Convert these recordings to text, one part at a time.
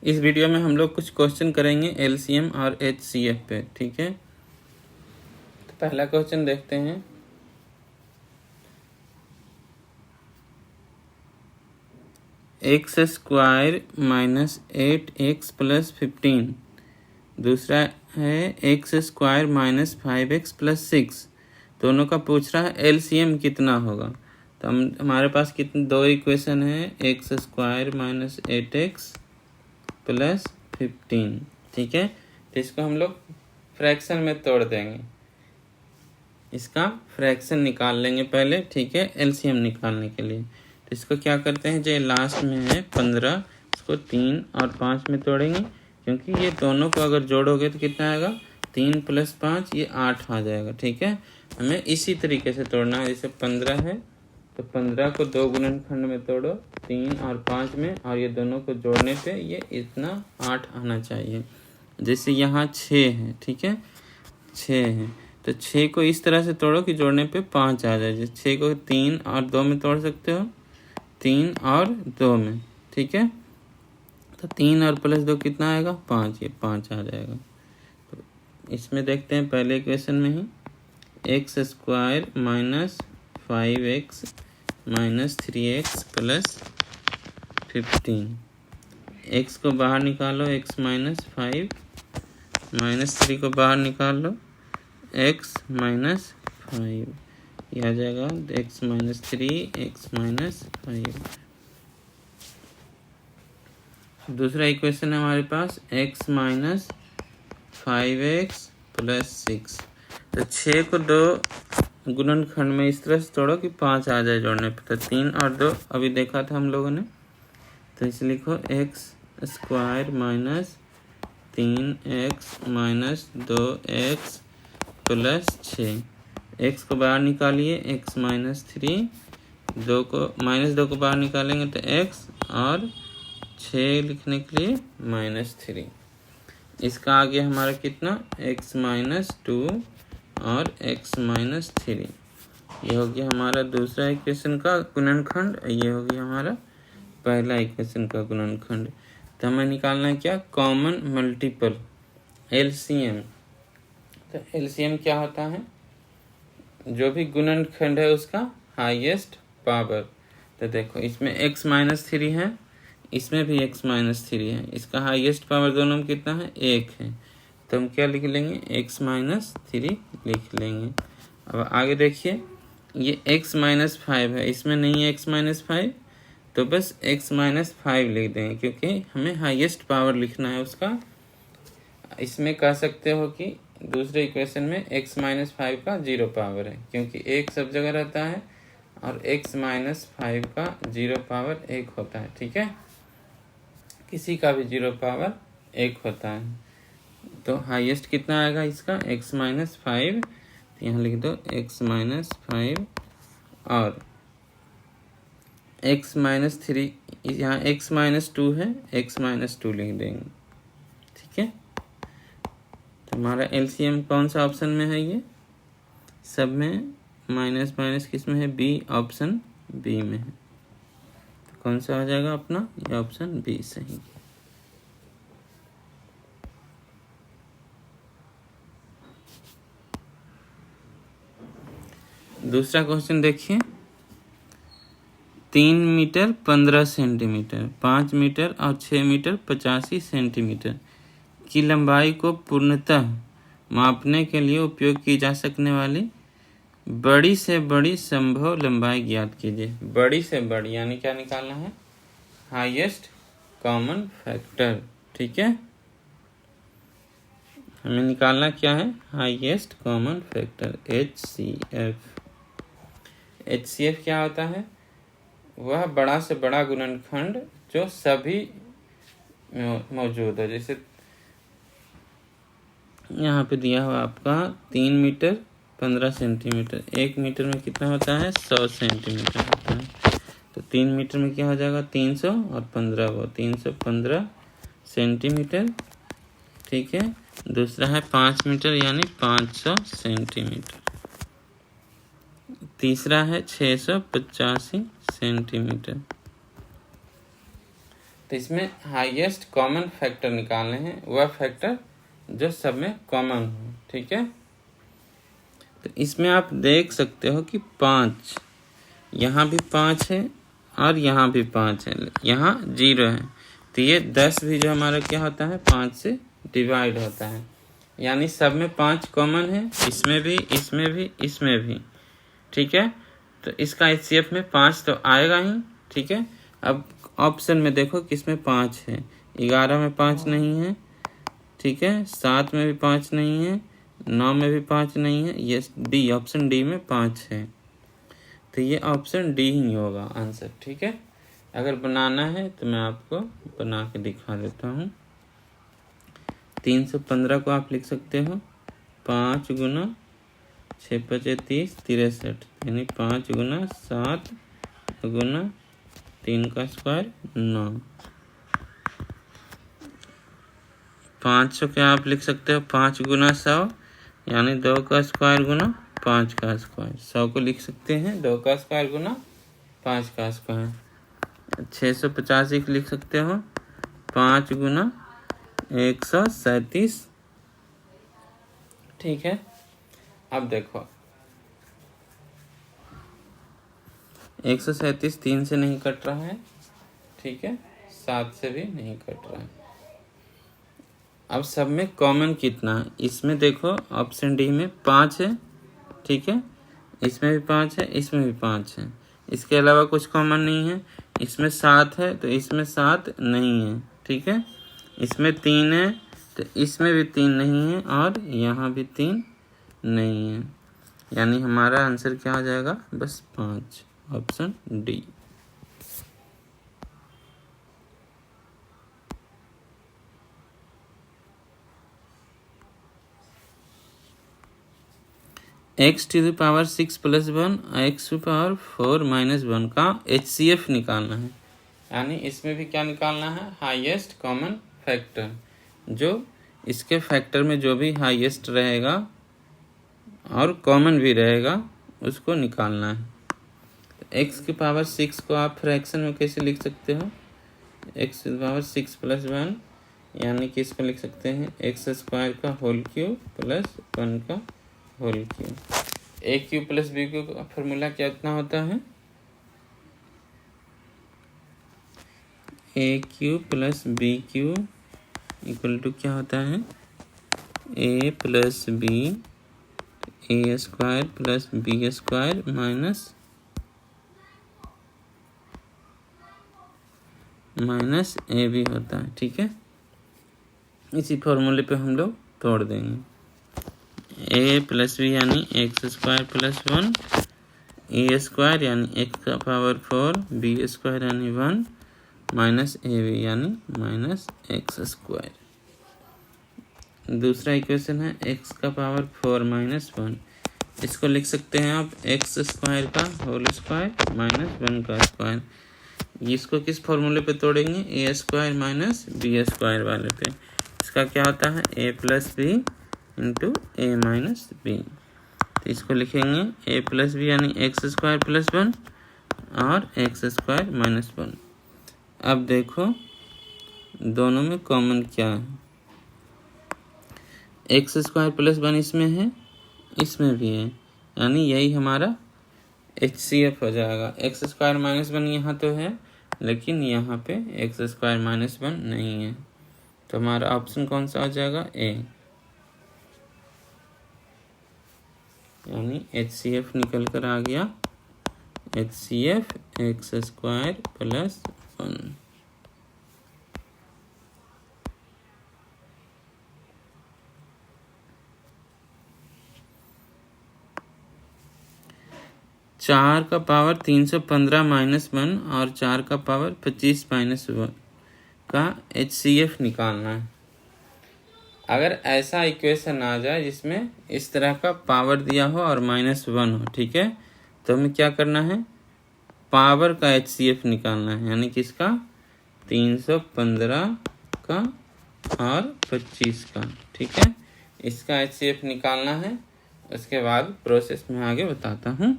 इस वीडियो में हम लोग कुछ क्वेश्चन करेंगे एलसीएम और एचसीएफ पे, ठीक है। तो पहला क्वेश्चन देखते हैं। X square minus 8x plus 15। दूसरा है x square minus 5x plus 6। दोनों का पूछ रहा है एलसीएम कितना होगा। तो हमारे पास कितने दो इक्वेशन है, x square minus 8x plus 15, ठीक है। तो इसको हम लोग फ्रैक्शन में तोड़ देंगे, इसका फ्रैक्शन निकाल लेंगे पहले, ठीक है, एलसीएम निकालने के लिए। तो इसको क्या करते हैं, जो लास्ट में है 15, इसको 3 और 5 में तोड़ेंगे, क्योंकि ये दोनों को अगर जोड़ोगे तो कितना आएगा, 3 + 5 ये 8 आ जाएगा, ठीक है। हमें इसी तरीके से तोड़ना है, जैसे 15 है तो 15 को 2 गुणनखंड में तोड़ो, 3 और 5 में, और ये दोनों को जोड़ने पे ये इतना 8 आना चाहिए। जैसे यहाँ 6 है, ठीक है, 6 है, तो 6 को इस तरह से तोड़ो कि जोड़ने पे 5 आ जाए। जैसे 6 को 3 और 2 में तोड़ सकते हो, 3 और 2 में, ठीक है। तो 3 और प्लस 2 कितना आएगा, 5, ये 5 आ जाएगा। तो इसमें देखते हैं पहले इक्वेशन में ही, x square minus 5x minus 3x plus 15। X को बाहर निकालो, x माइनस 5 माइनस 3 को बाहर निकाल लो, x माइनस 5, यह आ जाएगा x माइनस 3 x माइनस 5। दूसरा इक्वेशन है हमारे पास x माइनस 5x प्लस 6। तो 6 को 2 गुणनखंड में इस तरह से तोड़ो कि 5 आ जाए जोड़ने पर। तो 3 और 2 अभी देखा था हम लोगों ने, तो इसे लिखो x square minus 3x minus 2x plus 6। X को बाहर निकालिए, x माइनस 3, 2 को बाहर निकालेंगे तो x, और 6 लिखने के लिए माइनस 3। इसका आगे हमारा कितना, x माइनस 2 और x माइनस 3। ये हो गया हमारा दूसरा इक्वेशन का गुणनखंड, ये हो गया हमारा पहला इक्वेशन का गुणनखंड। तो हमें निकालना है क्या, कॉमन मल्टीपल, एलसीएम। तो एलसीएम क्या होता है, जो भी गुणनखंड है उसका हाईएस्ट पावर। तो देखो इसमें x माइनस 3 है, इसमें भी x माइनस 3 है, इसका हाईएस्ट पावर दोनों में कितना है, 1 है। तो हम क्या लिख लेंगे, x माइनस 3 लिख लेंगे। अब आगे देखिए, ये x माइनस 5 है, इसमें नहीं है x माइनस 5, तो बस x माइनस 5 लिख देंगे, क्योंकि हमें हाईएस्ट पावर लिखना है उसका। इसमें कह सकते हो कि दूसरे इक्वेशन में x माइनस 5 का 0 पावर है, क्योंकि 1 सब जगह रहता है, और x माइनस 5 का 0 पावर 1 होता है, ठीक है। किसी का भी 0 पावर 1 होता है। तो हाईएस्ट कितना आएगा इसका, x माइनस 5, तो यहाँ लिख दो x माइनस 5, और x माइनस 3, यहाँ x माइनस 2 है, x माइनस 2 लिख देंगे, ठीक है। तो हमारा एलसीएम कौन सा ऑप्शन में है, ये सब में माइनस माइनस किस में है, बी, ऑप्शन बी में है। तो कौन सा हो जाएगा अपना, ये ऑप्शन बी सही। दूसरा क्वेश्चन देखिए, 3 मीटर 15 सेंटीमीटर, 5 मीटर और 6 मीटर 85 सेंटीमीटर की लंबाई को पूर्णतः मापने के लिए उपयोग की जा सकने वाली बड़ी से बड़ी संभव लंबाई ज्ञात कीजिए। बड़ी से बड़ी यानी क्या निकालना है, हाईएस्ट कॉमन फैक्टर, ठीक है। हमें निकालना क्या है, highest common factor, HCF। HCF क्या होता है, वह बड़ा से बड़ा गुणनखंड जो सभी मौजूद है। जैसे यहाँ पे दिया हुआ आपका 3 मीटर 15 सेंटीमीटर, 1 मीटर में कितना होता है, 100 सेंटीमीटर होता है। तो 3 मीटर में क्या हो जाएगा, 300, और 15 वो 315 सेंटीमीटर, ठीक है। दूसरा है 5 मीटर यानी 500 सेंटीमीटर। तीसरा है 685 सेंटीमीटर। तो इसमें हाईएस्ट कॉमन फैक्टर निकालने हैं, वह फैक्टर जो सब में कॉमन हो। ठीक है, तो इसमें आप देख सकते हो कि 5, यहाँ भी 5 है और यहाँ भी 5 है, यहाँ 0 है, तो ये 10 भी जो हमारा क्या होता है 5 से डिवाइड होता है, यानी सब में 5 कॉमन है, इसमें भी, इसमें भी, इसमें भी। ठीक है, तो इसका HCF में 5 तो आएगा ही। ठीक है, अब ऑप्शन में देखो किसमें 5 है, 11 में 5 नहीं है। ठीक है, 7 में भी 5 नहीं है, 9 में भी 5 नहीं है, ये डी, ऑप्शन डी में 5 है, तो ये ऑप्शन डी ही होगा आंसर। ठीक है, अगर बनाना है तो मैं आपको बना के दिखा देता हूँ। 315 को आप लिख सकते हो 5 गुना 6 × 30 63, यानी 5 गुना 7 गुना 3 का स्क्वायर 9। 500 के आप लिख सकते हो 5 गुना 100, यानी 2 का स्क्वायर गुना 5 का स्क्वायर। 100 को लिख सकते हैं 2 का स्क्वायर गुना 5 का स्क्वायर। 685 को लिख सकते हो 5 गुना 137। ठीक है, अब देखो 137 3 से नहीं कट रहा है। ठीक है, 7 से भी नहीं कट रहा है। अब सब में कॉमन कितना है, इसमें देखो ऑप्शन डी में 5 है। ठीक है, इसमें भी 5 है, इसमें भी 5 है, इसके अलावा कुछ कॉमन नहीं है। इसमें 7 है तो इसमें 7 नहीं है। ठीक है, इसमें 3 है तो इसमें भी 3 नहीं है, और यहाँ भी 3 नहीं है, यानी हमारा आंसर क्या हो जाएगा, बस 5, option D. x to the power 6 + 1 x to power 4 - 1 का HCF निकालना है, यानी इसमें भी क्या निकालना है, हाईएस्ट कॉमन फैक्टर, जो इसके फैक्टर में जो भी हाईएस्ट रहेगा और कॉमन भी रहेगा उसको निकालना है। x की पावर 6 को आप फ्रैक्शन में कैसे लिख सकते हो, x टू द पावर 6 + 1, यानी कि इसको लिख सकते हैं x² का होल क्यूब प्लस 1 का whole cube. A cube plus b cube का फॉर्मूला कितना होता है, a cube plus b cube equal to क्या होता है, a plus b A² plus B² minus a b होता है। ठीक है, इसी फॉर्मूले पे हम लोग तोड़ देंगे। a प्लस बी यानी x² + 1, A² यानी x का पावर 4, B² यानी 1, माइनस ए बी यानी -x²। दूसरा इक्वेशन है x का पावर 4 - 1, इसको लिख सकते हैं आप x² का होल स्क्वायर -1 का स्क्वायर। इसको किस फॉर्मूले पे तोड़ेंगे, A² - B² वाले पे। इसका क्या होता है, a plus B into A minus B, तो इसको लिखेंगे a प्लस बी यानी x² + 1 और x² - 1। अब देखो दोनों में कॉमन क्या है, x² + 1 इसमें है, इसमें भी है, यानी यही हमारा HCF हो जाएगा। x² - 1 यहाँ तो है, लेकिन यहाँ पे x² - 1 नहीं है, तो हमारा ऑप्शन कौन सा हो जाएगा, ए, यानी HCF निकल कर आ गया, HCF x² + 1। चार का पावर 315 - 1 और 4 का पावर 25 - 1 का HCF निकालना है। अगर ऐसा इक्वेशन आ जाए जिसमें इस तरह का पावर दिया हो और -1 हो, ठीक है, तो हमें क्या करना है, पावर का HCF निकालना है, यानी कि इसका 315 का और 25 का। ठीक है, इसका HCF निकालना है, उसके बाद प्रोसेस में आगे बताता हूँ।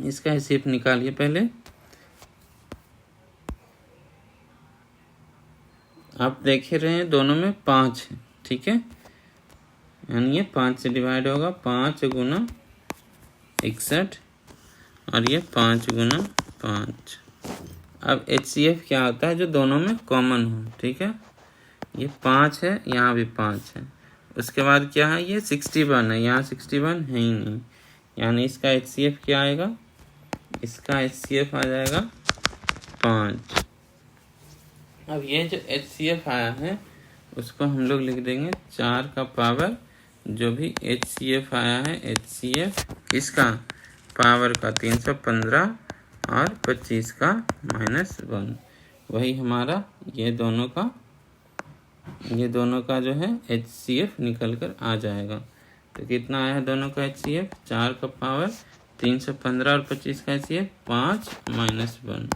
इसका HCF निकालिए पहले। आप देख ही रहे हैं दोनों में 5 है, ठीक है, यानी ये 5 से डिवाइड होगा, 5 गुना 61 और ये 5 गुना 5। अब HCF क्या होता है, जो दोनों में कॉमन हो, ठीक है, ये 5 है, यहाँ भी 5 है। उसके बाद क्या है, ये 61 है, यहाँ 61 है ही नहीं, यानी इसका HCF क्या आएगा, इसका HCF आ जाएगा 5। अब ये जो HCF आया है उसको हम लोग लिख देंगे 4 का पावर, जो भी HCF आया है, HCF इसका पावर का 315 और 25 का -1, वही हमारा ये दोनों का जो है HCF निकल कर आ जाएगा। तो कितना आया है दोनों का HCF, 4 का पावर 315 और 25 का HCF 5 -1।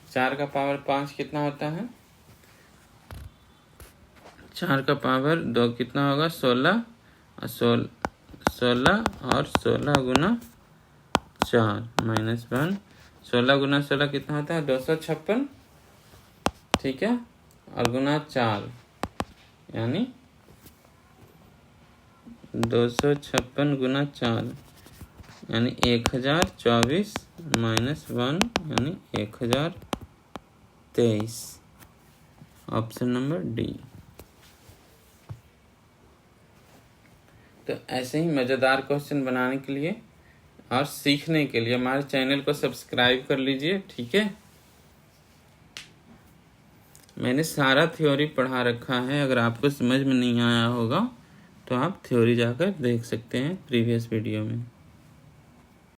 4 का पावर 5 कितना होता है, 4 का पावर 2 कितना होगा, 16 और 16 गुना 4 -1, 16 गुना 16 कितना होता है, 256, ठीक है, और गुना 4 यानी 256 गुना 4 यानी 1024 -1 यानी 1023। Option number D. तो ऐसे ही मज़ेदार क्वेश्चन बनाने के लिए और सीखने के लिए हमारे चैनल को सब्सक्राइब कर लीजिए, ठीक है। मैंने सारा थ्योरी पढ़ा रखा है, अगर आपको समझ में नहीं आया होगा तो आप थ्योरी जाकर देख सकते हैं प्रीवियस वीडियो में।